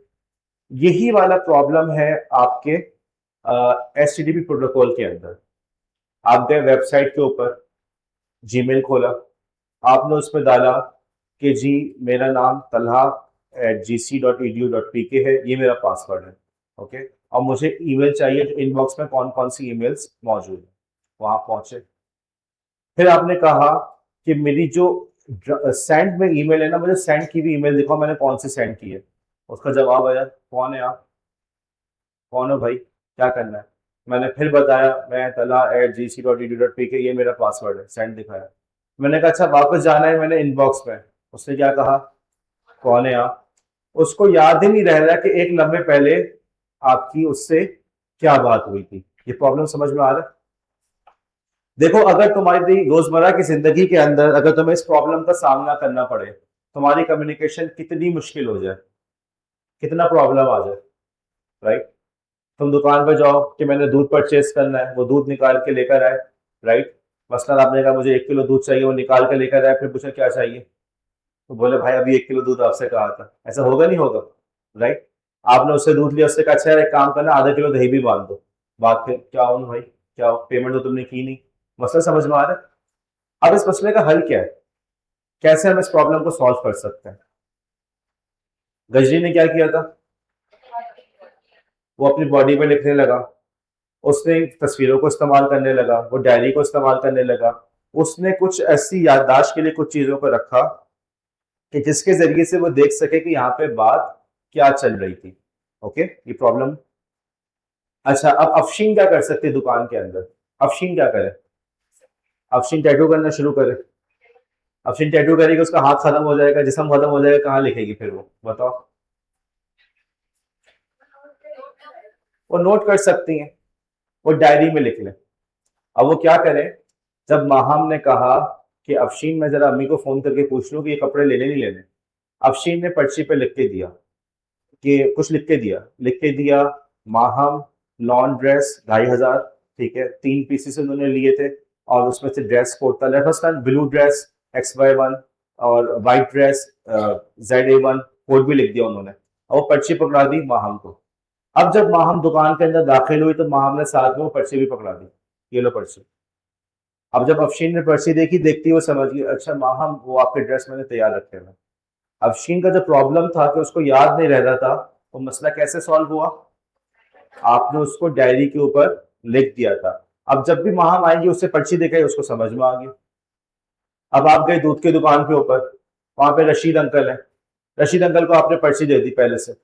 [SPEAKER 1] यही वाला प्रॉब्लम है आपके एचटीटीपी प्रोटोकॉल के अंदर। आप गए वेबसाइट के ऊपर, जीमेल खोला, आपने उसमें डाला कि जी मेरा नाम talha@gc.edu.pk है, ये मेरा पासवर्ड है। ओके, और मुझे ईमेल चाहिए, तो इनबॉक्स में कौन कौन सी ईमेल्स मौजूद है। वहां पहुंचे। फिर आपने कहा कि मेरी जो सेंड में ईमेल है ना, मुझे सेंड की भी ईमेल दिखाओ, मैंने कौन सी सेंड की है। उसका जवाब आया, कौन है आप, कौन हो भाई, क्या करना है? मैंने फिर बताया, मैं talha@gc.edu.pk, ये मेरा पासवर्ड है, सेंड दिखाया। मैंने कहा अच्छा वापस जाना है, मैंने इनबॉक्स में। उसने क्या कहा, कौन है आप? उसको याद ही नहीं रह रहा कि एक लम्हे पहले आपकी उससे क्या बात हुई थी। ये प्रॉब्लम समझ में आ रहा है? देखो, अगर तुम्हारी रोजमर्रा की जिंदगी के अंदर अगर तुम्हें इस प्रॉब्लम का सामना करना पड़े, तुम्हारी कम्युनिकेशन कितनी मुश्किल हो जाए, कितना प्रॉब्लम आ जाए, राइट? तुम दुकान पर जाओ कि मैंने दूध परचेस करना है, वो दूध निकाल के लेकर आए, राइट? मसलन आपने कहा मुझे 1 किलो दूध चाहिए, वो निकाल के लेकर आए, फिर पूछा क्या चाहिए, तो बोले भाई अभी 1 किलो दूध आपसे कहा था। ऐसा होगा नहीं होगा, राइट? आपने उससे दूध लिया, उससे कहा अच्छा यार एक काम करना, आधा किलो दही भी बांध दो। बात फिर क्या हो भाई, क्या हो, पेमेंट तो तुमने की नहीं। मसला समझ में आ रहा है? अब इस मसले का हल क्या है? कैसे हम इस प्रॉब्लम को सॉल्व कर सकते हैं? गजनी ने क्या किया था? वो अपनी बॉडी पे लिखने लगा, उसने तस्वीरों को इस्तेमाल करने लगा, वो डायरी को इस्तेमाल करने लगा। उसने कुछ ऐसी याददाश्त के लिए कुछ चीजों को रखा कि जिसके जरिए से वो देख सके कि यहाँ पे बात क्या चल रही थी। ओके, ये प्रॉब्लम। अच्छा, अब अफशीन क्या कर सकती है दुकान के अंदर? अफशीन क्या करे? अफशीन टैटू करना शुरू करे। अफशीन टैटू करेगी, उसका हाथ खत्म हो जाएगा, जिस्म खत्म हो जाएगा, कहाँ लिखेगी फिर वो बताओ? वो नोट कर सकती हैं, वो डायरी में लिख लें। अब वो क्या करें? जब माहम ने कहा कि अफशीन, मैं जरा अम्मी को फोन करके पूछ लूं कि ये कपड़े लेने नहीं लेने, अफशीन ने पर्ची पे लिख के दिया कि कुछ लिख के दिया, माहम लॉन ड्रेस 2,500, ठीक है, 3 पीसेस उन्होंने लिए थे और उसमें से ड्रेस कोड था लेफ्ट ब्लू ड्रेस XY1 और वाइट ड्रेस ZA1, कोड भी लिख दिया उन्होंने और वो पर्ची पकड़ा दी माहम को। अब जब माहम दुकान के अंदर दाखिल हुई तो माहम ने साथ में वो पर्ची भी पकड़ा दी, ये लो पर्ची। अब जब अफशीन ने पर्ची देखी, देखती हुए समझ गई अच्छा माहम वो आपके ड्रेस मैंने तैयार रखे हुए। अफशीन का जो प्रॉब्लम था कि उसको याद नहीं रह रहा था, वो मसला कैसे सॉल्व हुआ, आपने उसको डायरी के ऊपर लिख दिया था। अब जब भी माहम आएंगी उससे पर्ची दिखाई, उसको समझ में आ गई। अब आप गए दूध की दुकान के ऊपर, वहां पे रशीद अंकल है, रशीद अंकल को आपने पर्ची दे दी पहले से,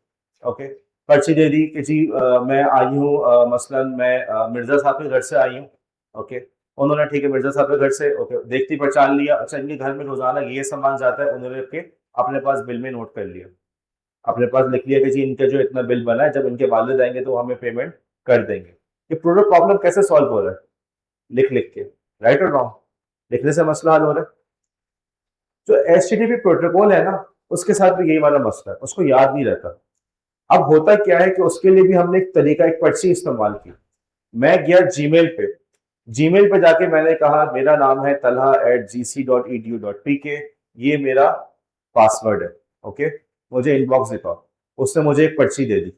[SPEAKER 1] ओके, पर्ची दे दी कि जी मैं आई हूँ, मसलन मैं मिर्जा साहब के घर से आई हूँ, ओके, उन्होंने ठीक है मिर्जा साहब के घर से, ओके, देखती पहचान लिया, अच्छा इनके घर में रोजाना ये सामान जाता है, उन्होंने के अपने पास बिल में नोट कर लिया, अपने पास लिख लिया कि जी इनका जो इतना बिल बना है, जब इनके वालिद आएंगे तो हमें पेमेंट कर देंगे। ये पूरा प्रॉब्लम कैसे सॉल्व हो रहा है, लिख लिख के, राइट और रॉन्ग, लिखने से मसला हल हो रहा है। जो HTTP प्रोटोकॉल है ना, उसके साथ भी यही वाला मसला है, उसको याद नहीं रहता। अब होता क्या है कि उसके लिए भी हमने एक तरीका, एक पर्ची इस्तेमाल की। मैं गया जीमेल पे जाके मैंने कहा मेरा नाम है talha@gc.edu.pk, ये मेरा पासवर्ड है, ओके, मुझे इनबॉक्स दिखाओ। उसने मुझे एक पर्ची दे दी।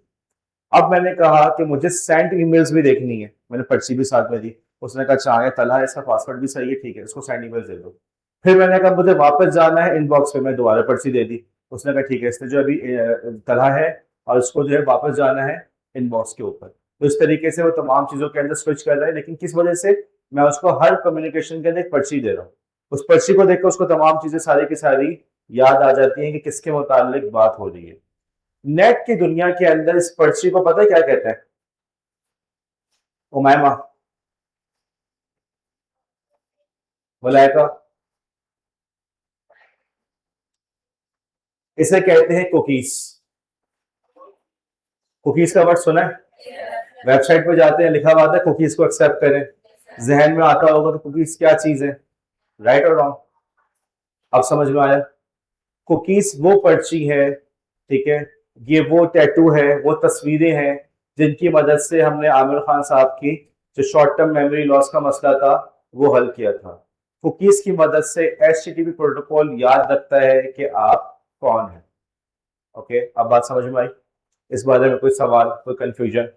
[SPEAKER 1] अब मैंने कहा कि मुझे सेंट ईमेल्स भी देखनी है, मैंने पर्ची भी साथ में दी। उसने कहा चाहे तलहा, इसका पासवर्ड भी सही है, ठीक है, इसको सेंट ईमेल्स दे दो। फिर मैंने कहा मुझे वापस जाना है इनबॉक्स पे, मैं दोबारा पर्ची दे दी। उसने कहा ठीक है, इसने जो अभी तलहा है और उसको जो है वापस जाना है इनबॉक्स के ऊपर। तो इस तरीके से वो तमाम चीजों के अंदर स्विच कर रहा है, लेकिन किस वजह से, मैं उसको हर कम्युनिकेशन के अंदर एक पर्ची दे रहा हूँ। उस पर्ची को देखकर उसको तमाम चीजें सारी की सारी याद आ जाती हैं कि किसके मुतालिक बात हो रही है। नेट की दुनिया के अंदर इस पर्ची को पता है क्या कहते हैं, उमैमा, मलाइका, इसे कहते हैं कुकीज। कुकीज का वर्ड सुना है, वेबसाइट पर जाते हैं लिखा हुआ आता है कुकीज को एक्सेप्ट करें, जहन में आता होगा तो कुकीज क्या चीज है, राइट और रॉन्ग, अब समझ में आया। कुकीज वो पर्ची है, ठीक है, ये वो टैटू है, वो तस्वीरें हैं जिनकी मदद से हमने आमिर खान साहब की जो शॉर्ट टर्म मेमोरी लॉस का मसला था वो हल किया था। कुकीज की मदद से HTTP प्रोटोकॉल याद रखता है कि आप कौन है, ओके, अब बात समझ में आई। इस बारे में कोई सवाल, कोई कंफ्यूजन?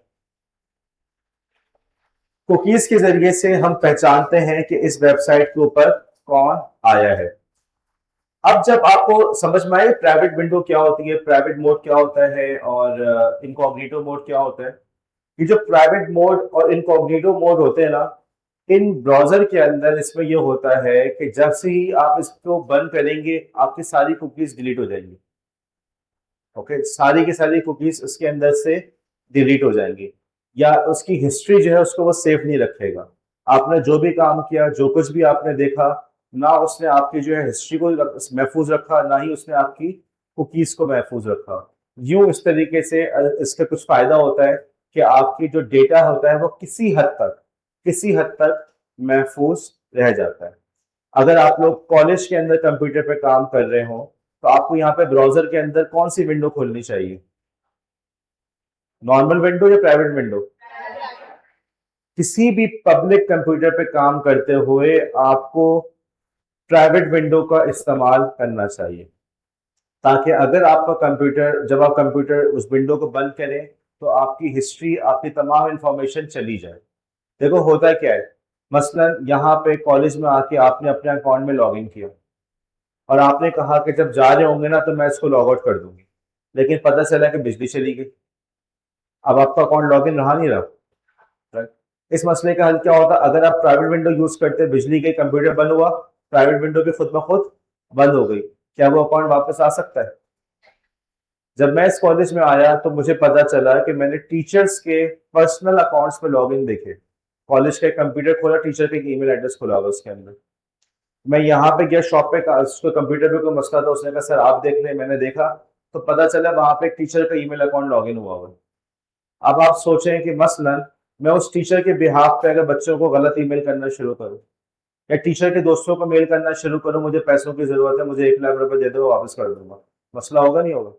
[SPEAKER 1] कुकीज के जरिए से हम पहचानते हैं कि इस वेबसाइट के ऊपर कौन आया है। अब जब आपको समझ में आए प्राइवेट विंडो क्या होती है, प्राइवेट मोड क्या होता है और इनकॉग्निटो मोड क्या होता है, ये जो प्राइवेट मोड और इनकॉग्निटो मोड होते हैं ना, इन ब्राउजर के अंदर इसमें ये होता है कि जब से ही आप इसको बंद करेंगे आपकी सारी कुकीज डिलीट हो जाएंगी, ओके, सारी की सारी कुकीज उसके अंदर से डिलीट हो जाएंगी, या उसकी हिस्ट्री जो है उसको वो सेफ नहीं रखेगा। आपने जो भी काम किया, जो कुछ भी आपने देखा, ना उसने आपकी जो है हिस्ट्री को महफूज रखा, ना ही उसने आपकी कुकीज को महफूज रखा। यूं इस तरीके से इसका कुछ फायदा होता है कि आपकी जो डेटा होता है वो किसी हद तक महफूज रह जाता है। अगर आप लोग कॉलेज के अंदर कंप्यूटर पे काम कर रहे हो तो आपको यहाँ पे ब्राउजर के अंदर कौन सी विंडो खोलनी चाहिए, नॉर्मल विंडो या प्राइवेट विंडो? किसी भी पब्लिक कंप्यूटर पे काम करते हुए आपको प्राइवेट विंडो का इस्तेमाल करना चाहिए, ताकि अगर आपका कंप्यूटर, जब आप कंप्यूटर उस विंडो को बंद करें तो आपकी हिस्ट्री, आपकी तमाम इंफॉर्मेशन चली जाए। देखो होता क्या है, मसलन यहाँ पे कॉलेज में आके आपने अपने अकाउंट में लॉग इन किया और आपने कहा कि जब जा रहे होंगे ना तो मैं इसको लॉग आउट कर दूंगी, लेकिन पता चला कि बिजली चली गई, अब आपका अकाउंट लॉग इन रहा नहीं रहा, राइट। इस मसले का हल क्या होता, अगर आप प्राइवेट विंडो यूज करते, बिजली गई, कंप्यूटर बंद हुआ, प्राइवेट विंडो भी खुद ब खुद बंद हो गई, क्या वो अकाउंट वापस आ सकता है? जब मैं इस कॉलेज में आया तो मुझे पता चला कि मैंने टीचर्स के पर्सनल अकाउंट्स पे लॉग इन देखे, कॉलेज का कंप्यूटर खोला, टीचर का ईमेल एड्रेस खुला हुआ उसके अंदर। मैं यहाँ पे गया शॉप पे, उसको कंप्यूटर पे कोई मसला था, उसने कहा सर आप देख लें, मैंने देखा तो पता चला वहां पे एक टीचर का ईमेल अकाउंट लॉग इन हुआ हुआ। अब आप सोचें कि मसलन मैं उस टीचर के बिहाफ पे अगर बच्चों को गलत ईमेल करना शुरू करूं या टीचर के दोस्तों को मेल करना शुरू करूं, मुझे पैसों की जरूरत है, मुझे 1 लाख रुपए दे दो, वापस कर दूंगा, मसला होगा नहीं होगा?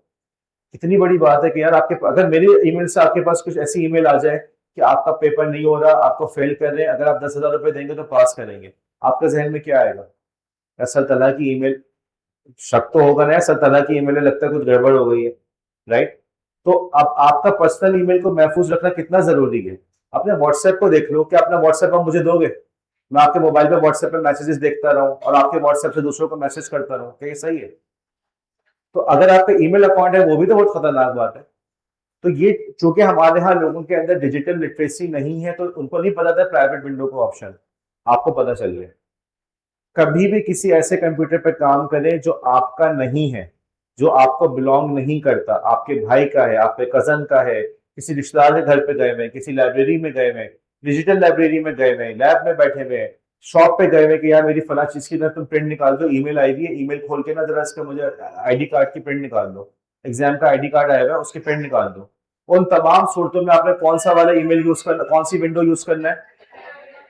[SPEAKER 1] कितनी बड़ी बात है कि यार आपके, अगर मेरी ईमेल से आपके पास कुछ ऐसी ईमेल आ जाए कि आपका पेपर नहीं हो रहा, आपको फेल कर रहे हैं, अगर आप 10,000 रुपए देंगे तो पास करेंगे, आपके जहन में क्या आएगा? या अल्लाह ताला की ईमेल, शक तो होगा ना, अल्लाह ताला की ईमेल है, लगता है कुछ गड़बड़ हो गई है, राइट? तो अब आपका पर्सनल ईमेल को महफूज रखना कितना जरूरी है। अपने व्हाट्सएप को देख लो, क्या अपना व्हाट्सएप आप मुझे दोगे? मैं आपके मोबाइल पे व्हाट्सएप पे मैसेजेस देखता रहूं और आपके व्हाट्सएप से दूसरों को मैसेज करता रहूं, क्या ये सही है? तो अगर आपका ईमेल अकाउंट है वो भी तो बहुत खतरनाक बात है। तो ये, चूंकि हमारे यहाँ लोगों के अंदर डिजिटल लिटरेसी नहीं है, तो उनको नहीं पता था प्राइवेट विंडो का ऑप्शन, आपको पता चल गया। कभी भी किसी ऐसे कंप्यूटर पर काम करें जो आपका नहीं है, जो आपको बिलोंग नहीं करता, आपके भाई का है, आपके कजन का है, किसी रिश्तेदार के घर पे गए हुए, किसी लाइब्रेरी में गए हुए, डिजिटल लाइब्रेरी में गए हुए, लैब में बैठे हुए, शॉप पे गए हुए कि यार मेरी फला चीज की ना तुम प्रिंट निकाल दो, ईमेल आई हुई है, ईमेल खोल के ना जरा इसका मुझे आईडी कार्ड की प्रिंट निकाल दो, एग्जाम का आईडी कार्ड आया हुआ है उसकी प्रिंट निकाल दो। उन तमाम सूरतों में आपने कौन सा वाला ईमेल यूज करना, कौन सी विंडो यूज करना है?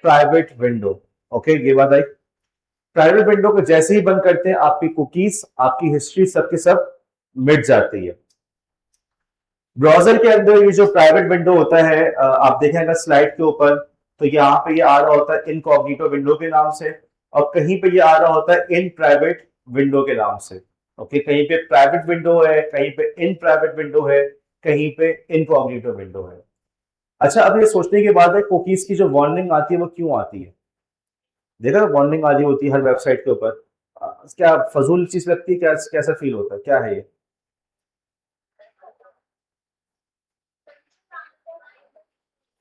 [SPEAKER 1] Private window. ओके, ये बात आई। प्राइवेट विंडो को जैसे ही बंद करते हैं, आपकी कुकीज, आपकी हिस्ट्री सबके सब मिट जाती है। ब्राउजर के अंदर ये जो प्राइवेट विंडो होता है, आप देखेंगे स्लाइड के ऊपर, तो यहाँ पे ये आ रहा होता है इनकॉग्निटो विंडो के नाम से, और कहीं पे ये आ रहा होता है इन प्राइवेट विंडो के नाम से। ओके, कहीं पे प्राइवेट विंडो है, कहीं पे इन प्राइवेट विंडो है, कहीं पे इनकॉग्निटो विंडो है। अच्छा, अब ये सोचने की बात है, कुकीज की जो वार्निंग आती है वो क्यों आती है? देखा, वार्निंग आ रही होती है हर वेबसाइट के ऊपर, क्या फजूल चीज लगती है? क्या, कैसा फील होता है, क्या है ये?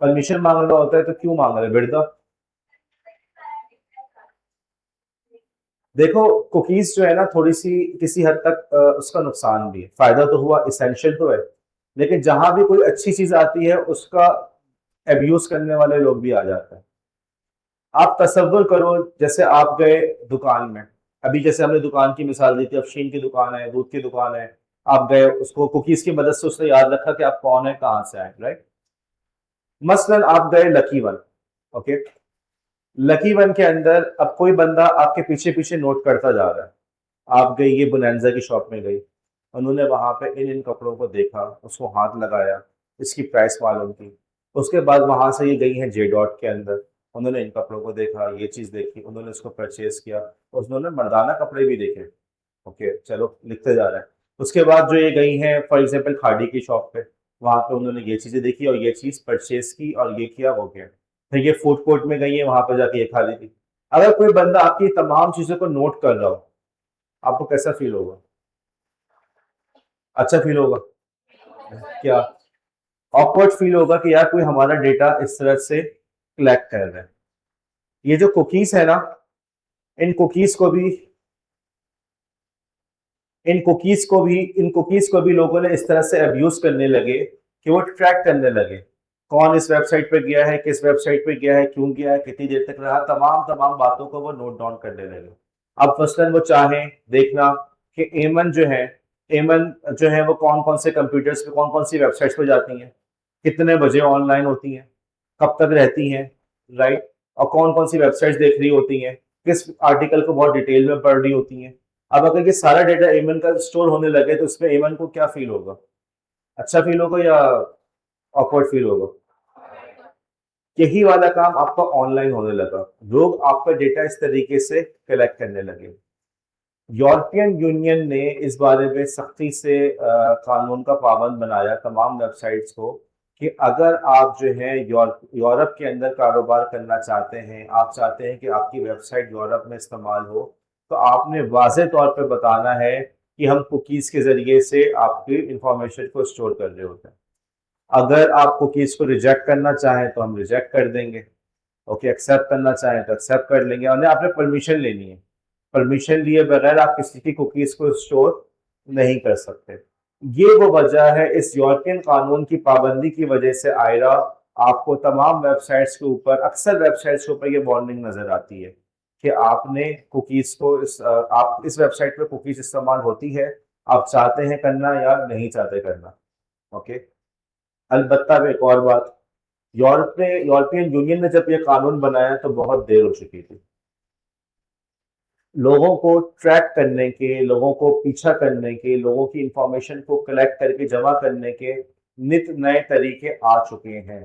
[SPEAKER 1] परमिशन मांगना होता है तो क्यों मांग रहे हैं बिरदा? देखो, कुकीज जो है ना, थोड़ी सी किसी हद तक उसका नुकसान भी है, फायदा तो हुआ, इसेंशियल तो है, लेकिन जहां भी कोई अच्छी चीज आती है उसका एब्यूज करने वाले लोग भी आ जाते हैं। आप तसव्वुर करो, जैसे आप गए दुकान में, अभी जैसे हमने दुकान की मिसाल दी थी, अफशीन की दुकान है, दूध की दुकान है, आप गए, उसको कुकीज की मदद से उसने याद रखा कि आप कौन है, कहाँ से आए, राइट? मसलन आप गए lucky one. Okay, lucky one के अंदर अब कोई बंदा आपके पीछे पीछे नोट करता जा रहा है, आप गई ये बुनैंजा की शॉप में गई, उन्होंने वहां पे इन इन कपड़ों को देखा, उसको हाथ लगाया, इसकी प्राइस मालूम की, उसके बाद वहां से ये गई हैं जे डॉट के अंदर, उन्होंने इन कपड़ों को देखा, ये चीज देखी, उन्होंने इसको परचेज किया, और उन्होंने मर्दाना कपड़े भी देखे। ओके, चलो लिखते जा रहे हैं। उसके बाद जो ये गई हैं फॉर एग्जाम्पल खाड़ी की शॉप पे, वहां पे उन्होंने ये चीजें देखी और ये चीज परचेज की और ये किया, वो किया। फिर ये फूड कोर्ट में गई है, वहां पर जाके ये खा ली थी। अगर कोई बंदा आपकी तमाम चीजों को नोट कर रहा हो, आपको कैसा फील होगा? अच्छा फील होगा? क्या ऑकवर्ड फील होगा कि यार कोई हमारा डेटा इस तरह से कलेक्ट कर रहा है? ये जो कुकीज है ना, इन कुकीज को भी इन कुकीज को भी लोगों ने इस तरह से अब्यूज करने लगे कि वो ट्रैक करने लगे, कौन इस वेबसाइट पे गया है, किस वेबसाइट पे गया है, क्यों गया है, कितनी देर तक रहा, तमाम तमाम बातों को वो नोट डाउन करने लगे। अब मसलन वो चाहें देखना कि एमन जो है वो कौन कौन से कंप्यूटर्स पे, कौन कौन सी वेबसाइट्स पे जाती हैं, कितने बजे ऑनलाइन होती हैं, कब तक रहती हैं, राइट? और कौन कौन सी वेबसाइट्स देख रही होती हैं, किस आर्टिकल को बहुत डिटेल में पढ़ रही होती हैं। अब अगर ये सारा डेटा एमन का स्टोर होने लगे तो इसमें एमन को क्या फील होगा? अच्छा फील होगा या ऑकवर्ड फील होगा? यही वाला काम आपका ऑनलाइन होने लगा, लोग आपका डेटा इस तरीके से कलेक्ट करने लगे। यूरोपियन यूनियन ने इस बारे में सख्ती से कानून का पाबंद बनाया तमाम वेबसाइट्स को कि अगर आप जो है यूरोप के अंदर कारोबार करना चाहते हैं, आप चाहते हैं कि आपकी वेबसाइट यूरोप में इस्तेमाल हो, तो आपने वाज़ेह तौर पे बताना है कि हम कुकीज़ के ज़रिए से आपकी इंफॉर्मेशन को स्टोर कर रहे होते हैं। अगर आप कुकीज़ को रिजेक्ट करना चाहें तो हम रिजेक्ट कर देंगे, ओके, एक्सेप्ट करना चाहें तो एक्सेप्ट कर लेंगे, और आपने परमिशन लेनी है, परमिशन लिए बगैर आप किसी की कुकीज़ को स्टोर नहीं कर सकते। ये वो वजह है, इस यूरोपियन कानून की पाबंदी की वजह से आयरा आपको तमाम वेबसाइट्स के ऊपर, अक्सर वेबसाइट्स के ऊपर ये वार्निंग नजर आती है कि आपने कुकीज़ को आप इस वेबसाइट पर कुकीज़ इस्तेमाल होती है, आप चाहते हैं करना या नहीं चाहते करना। ओके, अलबत्ता एक और बात, यूरोपियन यूनियन ने जब ये कानून बनाया तो बहुत देर हो चुकी थी। लोगों को ट्रैक करने के, लोगों को पीछा करने के, लोगों की इंफॉर्मेशन को कलेक्ट करके जमा करने के नित नए तरीके आ चुके हैं।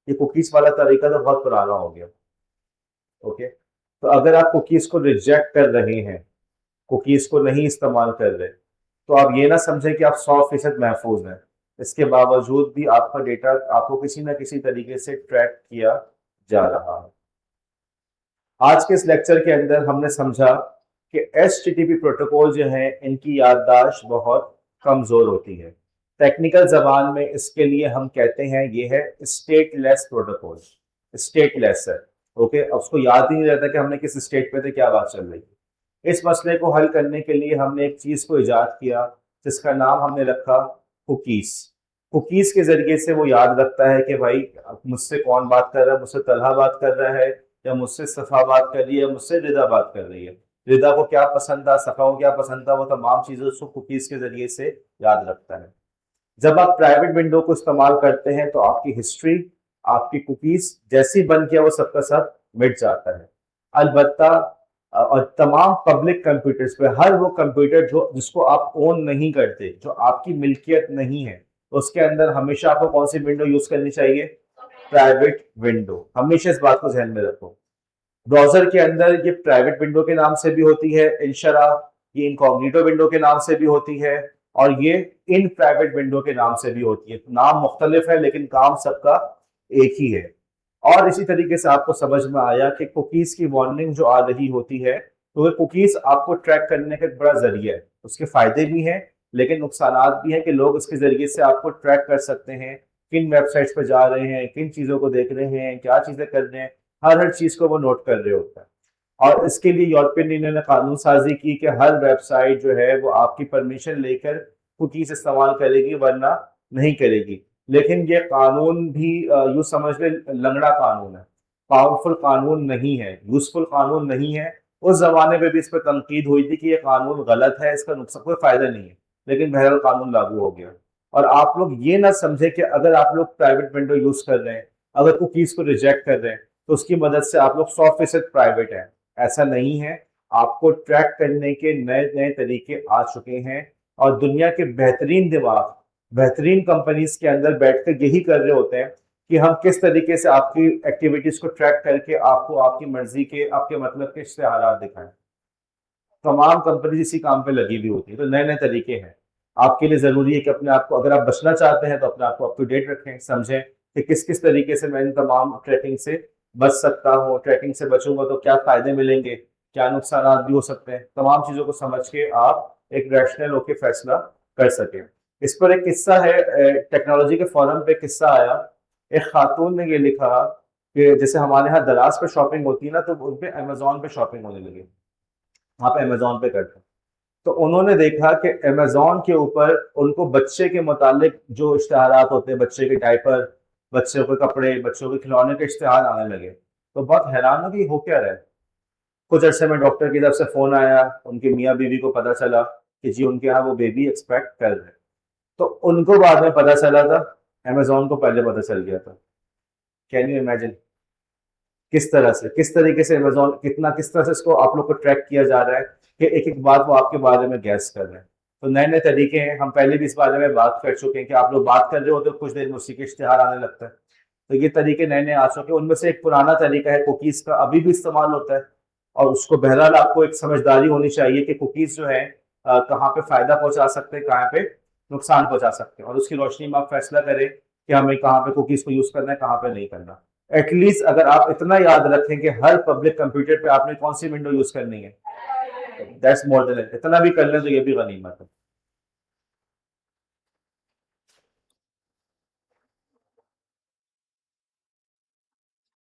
[SPEAKER 1] ये कुकीज वाला तरीका तो बहुत पुराना हो गया। ओके, तो अगर आप कुकीज को रिजेक्ट कर रहे हैं, कुकीज को नहीं इस्तेमाल कर रहे, तो आप ये ना समझें कि आप 100% महफूज हैं। इसके बावजूद भी आपका डेटा आपको किसी ना किसी तरीके से ट्रैक किया जा रहा है। आज के इस लेक्चर के अंदर हमने समझा कि HTTP प्रोटोकॉल जो है इनकी याददाश्त बहुत कमजोर होती है। टेक्निकल जबान में इसके लिए हम कहते हैं ये है स्टेटलेस प्रोटोकॉल। स्टेटलेस है, ओके। अब उसको याद ही नहीं रहता कि हमने किस स्टेट पे थे, क्या बात चल रही है। इस मसले को हल करने के लिए हमने एक चीज को इजाद किया जिसका नाम हमने रखा कुकीज। कुकीज के जरिए से वो याद रखता है कि भाई मुझसे कौन बात कर रहा है, मुझसे तलहा बात कर रहा है, या मुझसे सफा बात कर रही है, मुझसे रिदा बात कर रही है। रिदा को क्या पसंद था, सफा को क्या पसंद था, वो तमाम चीजें उसको कुकीज के जरिए से याद रखता है। जब आप प्राइवेट विंडो को इस्तेमाल करते हैं तो आपकी हिस्ट्री, आपकी कुकीज जैसी बंद किया वो सबका सब मिट जाता है। अलबत्ता और तमाम पब्लिक कंप्यूटर्स पे, हर वो कंप्यूटर जो जिसको आप ओन नहीं करते, जो आपकी मिल्कियत नहीं है, तो उसके अंदर हमेशा आपको कौन सी विंडो यूज करनी चाहिए? Private window. हमेशा इस बात को ध्यान में रखो। ब्राउजर के अंदर ये प्राइवेट विंडो के नाम से भी होती है इंशरा, ये इनकॉग्निटो विंडो के नाम से भी होती है, और ये इन प्राइवेट विंडो के नाम से भी होती है। नाम मुख्तलिफ है लेकिन काम सबका एक ही है। और इसी तरीके से आपको समझ में आया कि कुकीज की वार्निंग जो आ रही होती है, तो वो कुकीज आपको ट्रैक करने का एक बड़ा जरिया है। उसके फायदे भी हैं लेकिन नुकसानात भी हैं कि लोग इसके जरिए से आपको ट्रैक कर सकते हैं, किन वेबसाइट्स पर जा रहे हैं, किन चीजों को देख रहे हैं, क्या चीजें कर रहे हैं, हर चीज को वो नोट कर रहे होता है। और इसके लिए यूरोपियन यूनियन ने कानून साजी की कि हर वेबसाइट जो है वो आपकी परमिशन लेकर कुकीज इस्तेमाल करेगी, वरना नहीं करेगी। लेकिन ये कानून भी यूं समझ ले लंगड़ा कानून है, पावरफुल कानून नहीं है, यूजफुल कानून नहीं है। उस जमाने में भी इस पर तनकीद हुई थी कि ये कानून गलत है, इसका नुकसान कोई फायदा नहीं है, लेकिन बहरहाल कानून लागू हो गया। और आप लोग ये ना समझे कि अगर आप लोग प्राइवेट विंडो यूज कर रहे हैं, अगर कुकीज को रिजेक्ट कर रहे हैं, तो उसकी मदद से आप लोग 100% प्राइवेट हैं। ऐसा नहीं है। आपको ट्रैक करने के नए नए तरीके आ चुके हैं, और दुनिया के बेहतरीन दिमाग, बेहतरीन कंपनीज के अंदर बैठकर यही कर रहे होते हैं कि हम किस तरीके से आपकी एक्टिविटीज को ट्रैक करके आपको आपकी मर्जी के, आपके मतलब के इश्तेहारात दिखाएं। तमाम कंपनी इसी काम पे लगी हुई होती है। तो नए नए तरीके हैं। आपके लिए जरूरी है कि अपने आप को, अगर आप बचना चाहते हैं तो अपने आप को अप टू डेट रखें, समझें कि किस किस तरीके से मैं इन तमाम ट्रैकिंग से बच सकता हूँ, ट्रैकिंग से बचूंगा तो क्या फायदे मिलेंगे, क्या नुकसान भी हो सकते हैं। तमाम चीजों को समझ के आप एक रैशनल होकर फैसला कर सकें। इस पर एक किस्सा है, टेक्नोलॉजी के फोरम पे किस्सा आया। एक खातून ने ये लिखा कि जैसे हमारे यहाँ दराज पे शॉपिंग होती है ना, तो उन पे अमेजोन पे शॉपिंग होने लगी, वहां पे अमेजोन पे करते हैं। तो उन्होंने देखा कि अमेजोन के ऊपर उनको बच्चे के मुतालिक जो इश्तेहारात होते हैं, बच्चे के डायपर, बच्चों के कपड़े, बच्चों के खिलौने के इश्तेहार आने लगे। तो बहुत हैरान हो कि हो क्या रहा है। कुछ अरसे में डॉक्टर की तरफ से फोन आया, उनके मियाँ बीवी को पता चला कि जी उनके यहाँ वो बेबी एक्सपेक्ट कर रहे हैं। तो उनको बाद में पता चला था, अमेजोन को पहले पता चल गया था। कैन यू इमेजिन किस तरह से, किस तरीके से अमेजोन कितना, किस तरह से इसको आप लोग को ट्रैक किया जा रहा है कि एक एक बात वो आपके बारे में गैस कर रहे हैं। तो नए नए तरीके हैं, हम पहले भी इस बारे में बात कर चुके हैं कि आप लोग बात कर रहे हो तो कुछ देर में उसी के इश्तेहार आने लगता है। तो ये तरीके नए नए आ चुके हैं। उनमें से एक पुराना तरीका है कुकीज का, अभी भी इस्तेमाल होता है, और उसको बहरहाल आपको एक समझदारी होनी चाहिए कि कुकीज जो है कहाँ पे फायदा पहुंचा सकते हैं, कहाँ पे नुकसान पहुंचा सकते हैं, और उसकी रोशनी में आप फैसला करें कि हमें कहाँ पे कुकीज को यूज करना है, कहाँ पे नहीं करना। एटलीस्ट अगर आप इतना याद रखें कि हर पब्लिक कंप्यूटर पे आपने कौन सी विंडो यूज करनी है, दैट्स मोर देन इट। इतना भी कर लें तो ये भी गनीमत है।